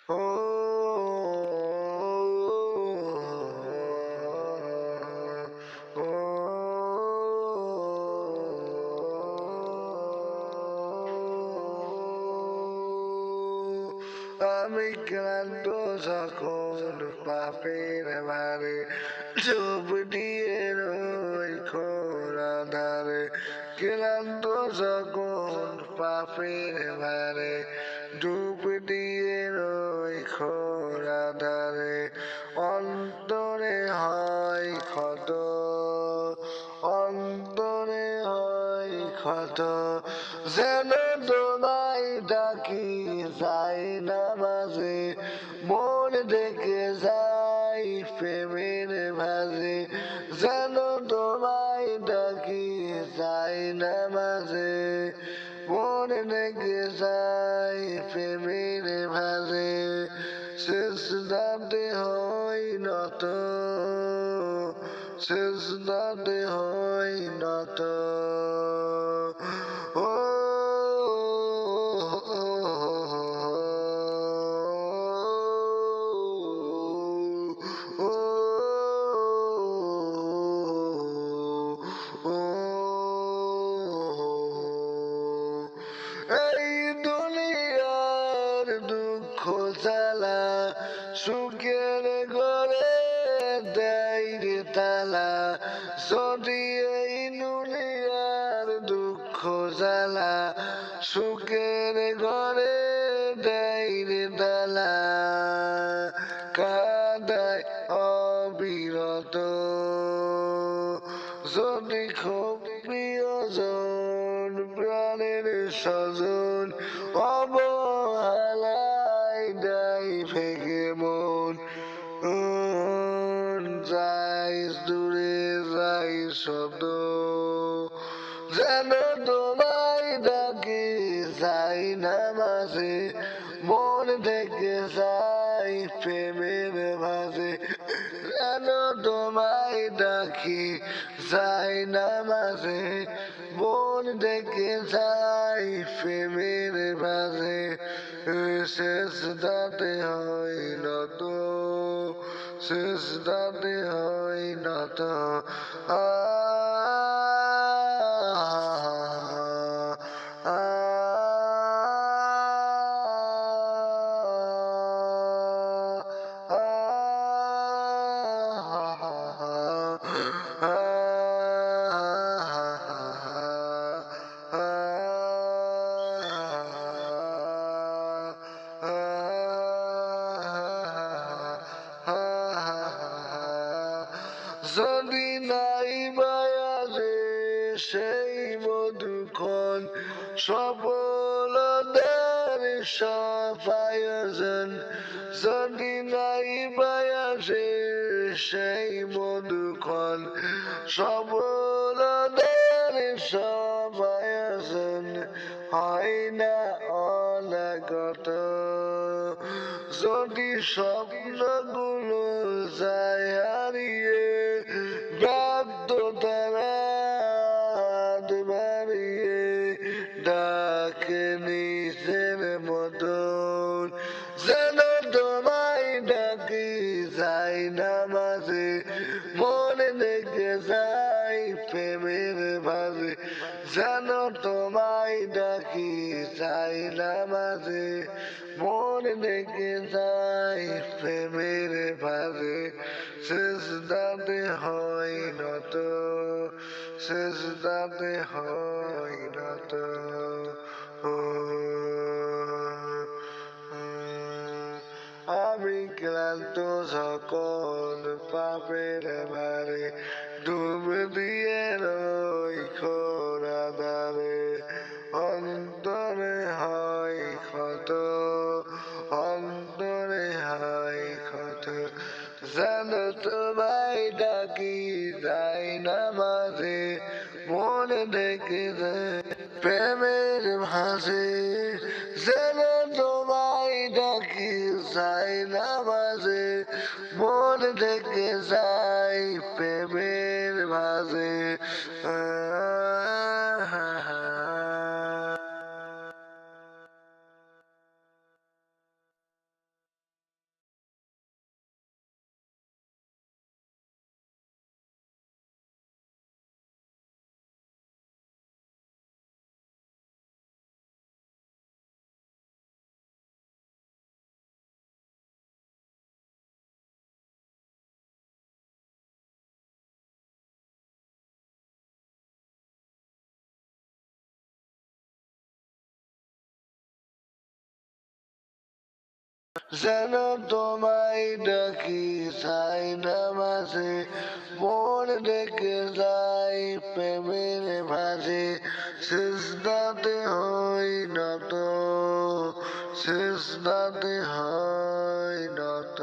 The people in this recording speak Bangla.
ও আমি ক্লান্ত যখন পাপের ভারে চোপ দিয়ে রই খোরা ধারে ক্লান্ত যখন পাপের ভারে ডুব দিয়ে রই খোরা ধারে অন্তরে হয় ক্ষত অন্তরে হয় ক্ষত যেন তোমায় ডাকি যাই না মাঝে মন ডেকে যাই প্রেমের ভাজে যেন তোমায় ডাকি যাই না মাঝে মন ডেকে যাই প্রেমের ভাজে শেষ দাঁতে হই নত শেষ দাঁতে হই নত ও এই দুনিয়ার দুঃখ জ্বালা সুখের ঘরে দেয় রে তালা যদি এই দুনিয়ার দুঃখ জ্বালা সুখের ঘরে দেয় রে তালা কাদায় অবিরত যদি খুব প্রিয়জন প্রাণের স্বজন অবহেলায় দেয় ভেঙে মন যাই দূরে যাই শব্দ যেন তোমায় ডাকি যাই না মাঝে মন থেকে যাই প্রেমের ভাজে যেন তোমায় ডাকি যাই না মাঝে মন থেকে যাই প্রেমের ভাজে শেষ দাঁতে হয় নত শেষ দাঁতে হয় নত যদি নাই বায়ারে সেই মধুক্ষণ সফলতার সব আয়োজন যদি নাই বায়ারে সেই মধুক্ষণ সফলতার সব আয়োজন হয় না অনাগত যদি স্বপ্নগুলো যায় হারিয়ে ব্যর্থতারা মারিয়ে ডাকে নিজের মতন যেন তোমায় ডাকি যাই না মাঝে মনে দেখে যাই প্রেমের ভাজে যেন তোমায় ডাকি যাই না মাঝে মনে দেখে যাই প্রেমের ভাজে শেষ দাঁতে হয় নত শেষ দাঁতে হয় নত আমি ক্লান্ত যখন পাপের ভারে ডুব দিয়ে রই খোরা ধারে অন্তরে হয় ক্ষত অন্তরে হয় ক্ষত যেন তোমায় ডাকি যাই না মাঝে মনে দেখে প্রেমের ভাসে যেন তোমায় ডাকি যাই না মাঝে মনে দেখে যাই প্রেমের ভাসে যেন তোমায় ডাকি চাই নামাজে, মন ডেকে যাই প্রেমের ভাজে, সিজদাতে হই নত, সিজদাতে হই নত।